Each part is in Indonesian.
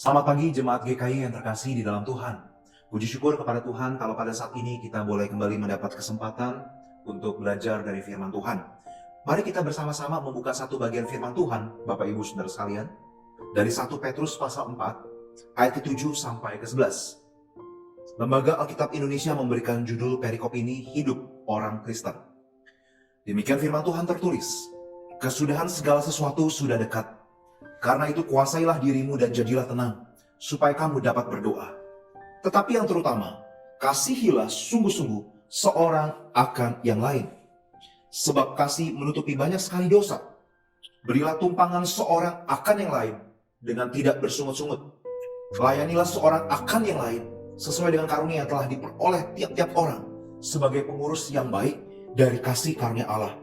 Selamat pagi jemaat GKI yang terkasih di dalam Tuhan. Puji syukur kepada Tuhan kalau pada saat ini kita boleh kembali mendapat kesempatan untuk belajar dari firman Tuhan. Mari kita bersama-sama membuka satu bagian firman Tuhan, Bapak Ibu Saudara sekalian, dari 1 Petrus pasal 4, ayat ke-7 sampai ke-11. Lembaga Alkitab Indonesia memberikan judul perikop ini, Hidup Orang Kristen. Demikian firman Tuhan tertulis, kesudahan segala sesuatu sudah dekat. Karena itu kuasailah dirimu dan jadilah tenang, supaya kamu dapat berdoa. Tetapi yang terutama, kasihilah sungguh-sungguh seorang akan yang lain. Sebab kasih menutupi banyak sekali dosa. Berilah tumpangan seorang akan yang lain dengan tidak bersungut-sungut. Layanilah seorang akan yang lain sesuai dengan karunia yang telah diperoleh tiap-tiap orang sebagai pengurus yang baik dari kasih karunia Allah.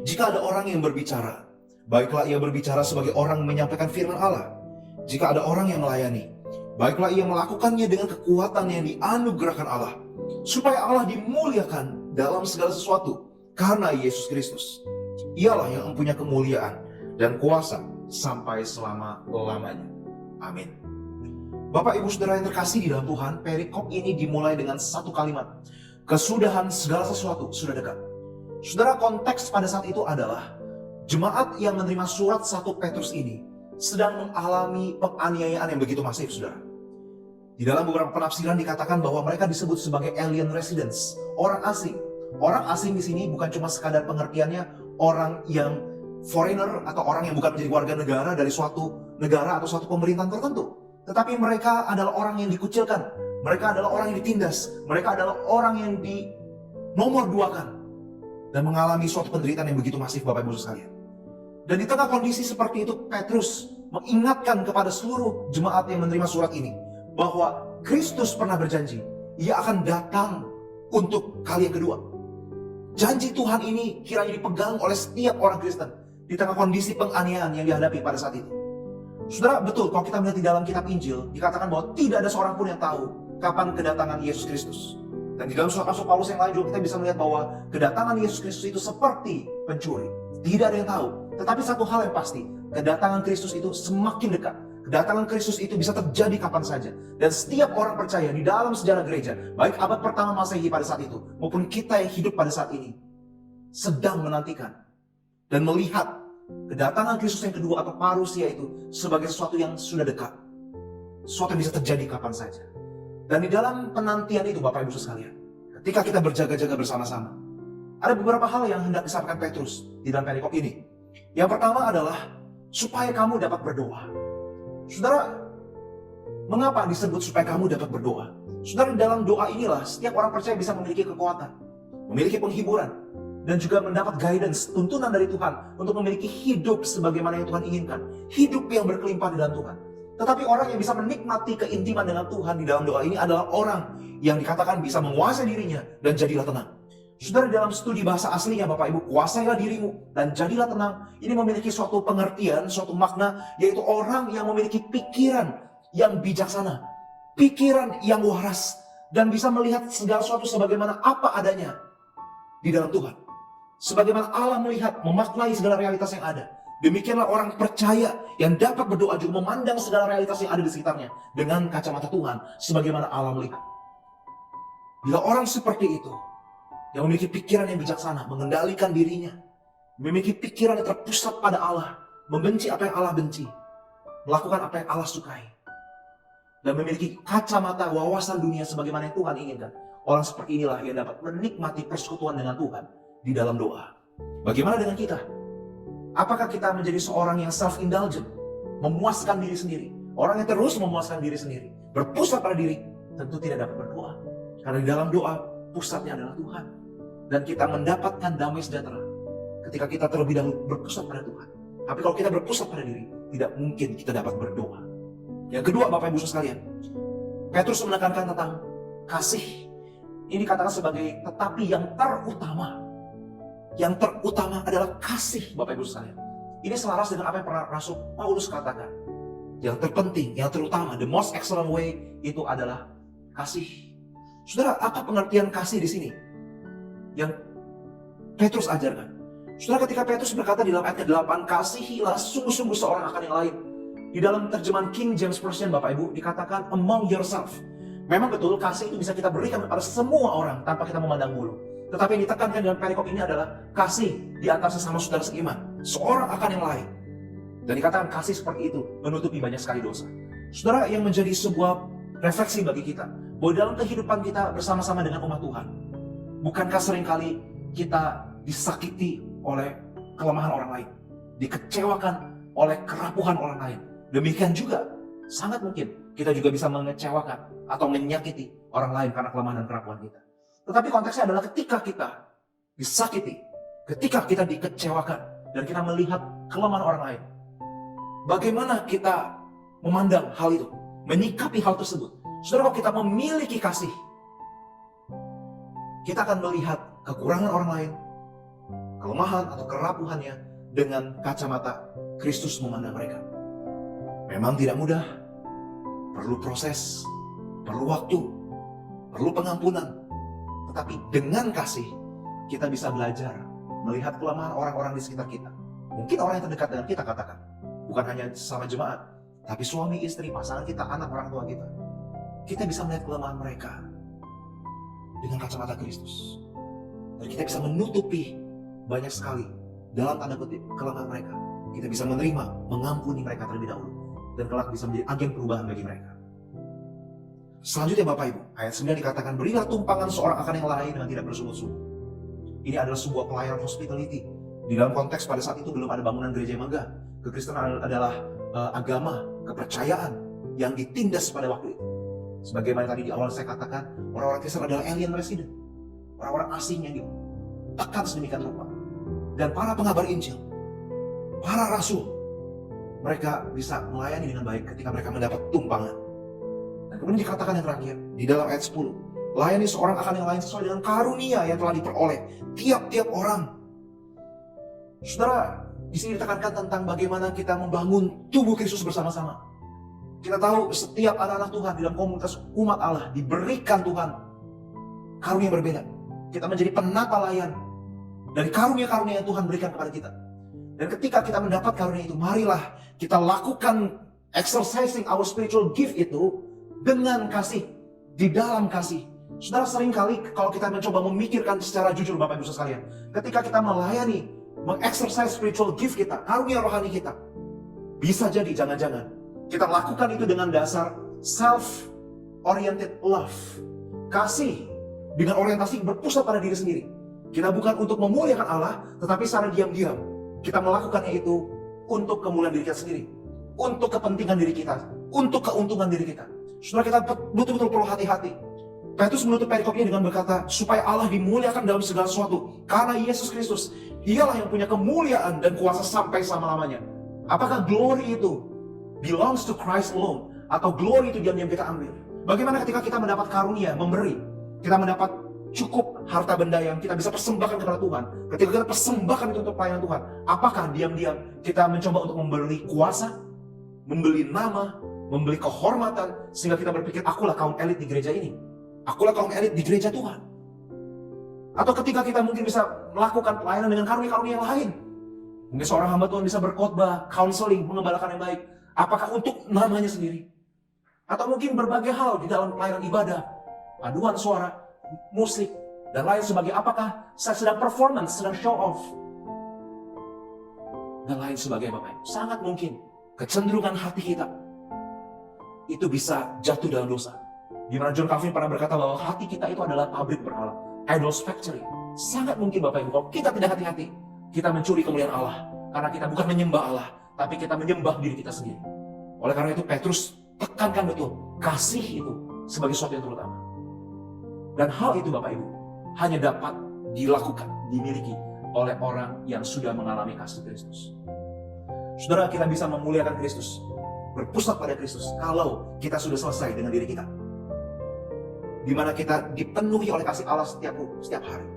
Jika ada orang yang berbicara, baiklah ia berbicara sebagai orang menyampaikan firman Allah. Jika ada orang yang melayani, baiklah ia melakukannya dengan kekuatan yang dianugerahkan Allah, supaya Allah dimuliakan dalam segala sesuatu karena Yesus Kristus. Ialah yang mempunyai kemuliaan dan kuasa sampai selama-lamanya. Amin. Bapak Ibu Saudara yang terkasih di dalam Tuhan, perikop ini dimulai dengan satu kalimat. Kesudahan segala sesuatu sudah dekat. Saudara, konteks pada saat itu adalah jemaat yang menerima surat 1 Petrus ini sedang mengalami penganiayaan yang begitu masif, saudara. Di dalam beberapa penafsiran dikatakan bahwa mereka disebut sebagai alien residents, orang asing. Orang asing di sini bukan cuma sekadar pengertiannya orang yang foreigner atau orang yang bukan menjadi warga negara dari suatu negara atau suatu pemerintahan tertentu. Tetapi mereka adalah orang yang dikucilkan, mereka adalah orang yang ditindas, mereka adalah orang yang dinomorduakan dan mengalami suatu penderitaan yang begitu masif, Bapak Ibu sekalian. Dan di tengah kondisi seperti itu, Petrus mengingatkan kepada seluruh jemaat yang menerima surat ini bahwa Kristus pernah berjanji, ia akan datang untuk kali yang kedua. Janji Tuhan ini kiranya dipegang oleh setiap orang Kristen di tengah kondisi penganiayaan yang dihadapi pada saat itu. Saudara, betul kalau kita melihat di dalam kitab Injil, dikatakan bahwa tidak ada seorang pun yang tahu kapan kedatangan Yesus Kristus. Dan di dalam surat Rasul Paulus yang lain juga kita bisa melihat bahwa kedatangan Yesus Kristus itu seperti pencuri. Tidak ada yang tahu. Tetapi satu hal yang pasti, kedatangan Kristus itu semakin dekat. Kedatangan Kristus itu bisa terjadi kapan saja. Dan setiap orang percaya di dalam sejarah gereja, baik abad pertama Masehi pada saat itu, maupun kita yang hidup pada saat ini, sedang menantikan dan melihat kedatangan Kristus yang kedua atau parusia itu sebagai sesuatu yang sudah dekat. Sesuatu yang bisa terjadi kapan saja. Dan di dalam penantian itu, Bapak Ibu sekalian, ketika kita berjaga-jaga bersama-sama, ada beberapa hal yang hendak disampaikan Petrus di dalam perikop ini. Yang pertama adalah supaya kamu dapat berdoa. Saudara, mengapa disebut supaya kamu dapat berdoa? Saudara, di dalam doa inilah setiap orang percaya bisa memiliki kekuatan, memiliki penghiburan, dan juga mendapat guidance, tuntunan dari Tuhan untuk memiliki hidup sebagaimana yang Tuhan inginkan. Hidup yang berkelimpah di dalam Tuhan. Tetapi orang yang bisa menikmati keintiman dengan Tuhan di dalam doa ini adalah orang yang dikatakan bisa menguasai dirinya dan jadilah tenang. Saudara, dalam studi bahasa aslinya Bapak Ibu, kuasailah dirimu dan jadilah tenang. Ini memiliki suatu pengertian, suatu makna, yaitu orang yang memiliki pikiran yang bijaksana, pikiran yang waras, dan bisa melihat segala sesuatu sebagaimana apa adanya di dalam Tuhan. Sebagaimana Allah melihat, memaknai segala realitas yang ada. Demikianlah orang percaya yang dapat berdoa juga memandang segala realitas yang ada di sekitarnya dengan kacamata Tuhan, sebagaimana Allah melihat. Bila orang seperti itu, yang memiliki pikiran yang bijaksana, mengendalikan dirinya, memiliki pikiran yang terpusat pada Allah, membenci apa yang Allah benci, melakukan apa yang Allah sukai, dan memiliki kacamata wawasan dunia sebagaimana yang Tuhan inginkan. Orang seperti inilah yang dapat menikmati persekutuan dengan Tuhan di dalam doa. Bagaimana dengan kita? Apakah kita menjadi seorang yang self-indulgent, memuaskan diri sendiri? Orang yang terus memuaskan diri sendiri, berpusat pada diri, tentu tidak dapat berdoa. Karena di dalam doa, pusatnya adalah Tuhan. Dan kita mendapatkan damai sejahtera ketika kita terlebih dahulu berpusat pada Tuhan. Tapi kalau kita berpusat pada diri, tidak mungkin kita dapat berdoa. Yang kedua, Bapak Ibu sekalian, Petrus menekankan tentang kasih. Ini dikatakan sebagai tetapi yang terutama. Yang terutama adalah kasih, Bapak Ibu sekalian. Ini selaras dengan apa yang pernah Rasul Paulus katakan. Yang terpenting, yang terutama, the most excellent way itu adalah kasih. Saudara, apa pengertian kasih di sini yang Petrus ajarkan? Saudara, ketika Petrus berkata di dalam ayat ke-8, kasihilah sungguh-sungguh seorang akan yang lain. Di dalam terjemahan King James Version Bapak Ibu dikatakan among yourself. Memang betul kasih itu bisa kita berikan kepada semua orang tanpa kita memandang bulu. Tetapi yang ditekankan dalam perikop ini adalah kasih di antara sesama saudara seiman, seorang akan yang lain. Dan dikatakan kasih seperti itu menutupi banyak sekali dosa. Saudara, yang menjadi sebuah refleksi bagi kita, bahwa dalam kehidupan kita bersama-sama dengan umat Tuhan, bukankah seringkali kita disakiti oleh kelemahan orang lain, dikecewakan oleh kerapuhan orang lain. Demikian juga, sangat mungkin kita juga bisa mengecewakan atau menyakiti orang lain karena kelemahan dan kerapuhan kita. Tetapi konteksnya adalah ketika kita disakiti, ketika kita dikecewakan, dan kita melihat kelemahan orang lain, bagaimana kita memandang hal itu, menyikapi hal tersebut. Saudara, kalau kita memiliki kasih, kita akan melihat kekurangan orang lain, kelemahan atau kerapuhannya dengan kacamata Kristus memandang mereka. Memang tidak mudah, perlu proses, perlu waktu, perlu pengampunan. Tetapi dengan kasih, kita bisa belajar melihat kelemahan orang-orang di sekitar kita. Mungkin orang yang terdekat dengan kita, katakan. Bukan hanya sesama jemaat, tapi suami, istri, pasangan kita, anak, orang tua kita. Kita bisa melihat kelemahan mereka dengan kacamata Kristus. Dan kita bisa menutupi banyak sekali dalam tanda kutip kelemahan mereka. Kita bisa menerima, mengampuni mereka terlebih dahulu. Dan kelak bisa menjadi agen perubahan bagi mereka. Selanjutnya Bapak Ibu, ayat 9 dikatakan, berilah tumpangan seorang akan yang lain dengan tidak bersungut-sungut. Ini adalah sebuah pelayanan hospitality. Di dalam konteks pada saat itu belum ada bangunan gereja yang megah. Kekristenan adalah agama, kepercayaan yang ditindas pada waktu itu. Sebagaimana tadi di awal saya katakan, orang-orang Kristen adalah alien resident. Orang-orang asing yang ditekan sedemikian rupa. Dan para pengabar Injil, para rasul, mereka bisa melayani dengan baik ketika mereka mendapat tumpangan. Dan kemudian dikatakan yang terakhir, di dalam ayat 10, layani seorang akan yang lain sesuai dengan karunia yang telah diperoleh tiap-tiap orang. Saudara, di sini ditekankan tentang bagaimana kita membangun tubuh Kristus bersama-sama. Kita tahu setiap anak-anak Tuhan di dalam komunitas umat Allah diberikan Tuhan karunia berbeda. Kita menjadi penata layan dari karunia-karunia yang Tuhan berikan kepada kita. Dan ketika kita mendapat karunia itu, marilah kita lakukan exercising our spiritual gift itu dengan kasih, di dalam kasih. Saudara, seringkali kalau kita mencoba memikirkan secara jujur Bapak Ibu sekalian, ketika kita melayani, mengexercise spiritual gift kita, karunia rohani kita, bisa jadi jangan-jangan kita lakukan itu dengan dasar self-oriented love. Kasih dengan orientasi berpusat pada diri sendiri. Kita bukan untuk memuliakan Allah, tetapi secara diam-diam kita melakukannya itu untuk kemuliaan diri kita sendiri, untuk kepentingan diri kita, untuk keuntungan diri kita. Saudara, kita betul-betul perlu hati-hati. Petrus menutup perikopnya dengan berkata, supaya Allah dimuliakan dalam segala sesuatu, karena Yesus Kristus, dialah yang punya kemuliaan dan kuasa sampai selama-lamanya. Apakah glory itu belongs to Christ alone, atau glory itu diam-diam kita ambil? Bagaimana ketika kita mendapat karunia, memberi, kita mendapat cukup harta benda yang kita bisa persembahkan kepada Tuhan. Ketika kita persembahkan itu untuk pelayanan Tuhan, apakah diam-diam kita mencoba untuk membeli kuasa, membeli nama, membeli kehormatan, sehingga kita berpikir, akulah kaum elit di gereja ini, akulah kaum elit di gereja Tuhan? Atau ketika kita mungkin bisa melakukan pelayanan dengan karunia-karunia yang lain, mungkin seorang hamba Tuhan bisa berkhotbah, counseling, mengembalakan yang baik, apakah untuk namanya sendiri? Atau mungkin berbagai hal di dalam pelayanan ibadah, paduan suara, musik, dan lain sebagainya. Apakah saya sedang performance, sedang show off, dan lain sebagainya Bapak Ibu? Sangat mungkin kecenderungan hati kita itu bisa jatuh dalam dosa. Di mana John Calvin pernah berkata bahwa hati kita itu adalah pabrik berhala, idol's factory. Sangat mungkin Bapak Ibu, kalau kita tidak hati-hati, kita mencuri kemuliaan Allah. Karena kita bukan menyembah Allah, tapi kita menyembah diri kita sendiri. Oleh karena itu Petrus tekankan betul, kasih itu sebagai sesuatu yang terutama. Dan hal itu Bapak Ibu hanya dapat dilakukan, dimiliki oleh orang yang sudah mengalami kasih Kristus. Saudara, kita bisa memuliakan Kristus, berpusat pada Kristus, kalau kita sudah selesai dengan diri kita. Di mana kita dipenuhi oleh kasih Allah setiap hari.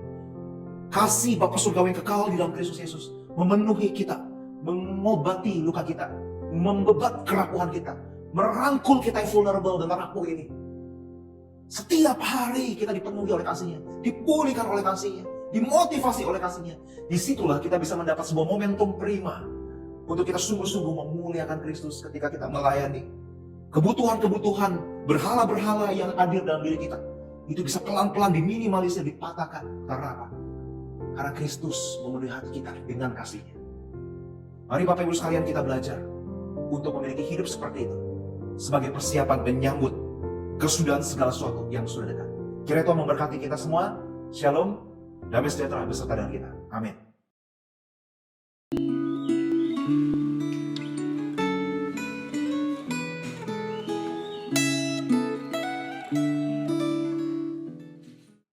Kasih Bapa Surgawi yang kekal di dalam Kristus Yesus memenuhi kita, mengobati luka kita, membebat kerapuhan kita, merangkul kita yang vulnerable dan rapuh ini. Setiap hari kita dipenuhi oleh kasih-Nya, dipulihkan oleh kasih-Nya, dimotivasi oleh kasih-Nya. Disitulah kita bisa mendapat sebuah momentum prima untuk kita sungguh-sungguh memuliakan Kristus ketika kita melayani. Kebutuhan-kebutuhan berhala-berhala yang hadir dalam diri kita, itu bisa pelan-pelan diminimalisir, dipatahkan. Karena apa? Karena Kristus memenuhi hati kita dengan kasih-Nya. Mari Bapak Ibu sekalian kita belajar untuk memiliki hidup seperti itu, sebagai persiapan menyambut kesudahan segala sesuatu yang sudah dekat. Kiranya Tuhan memberkati kita semua. Shalom, damai sejahtera beserta dengan kita. Amin.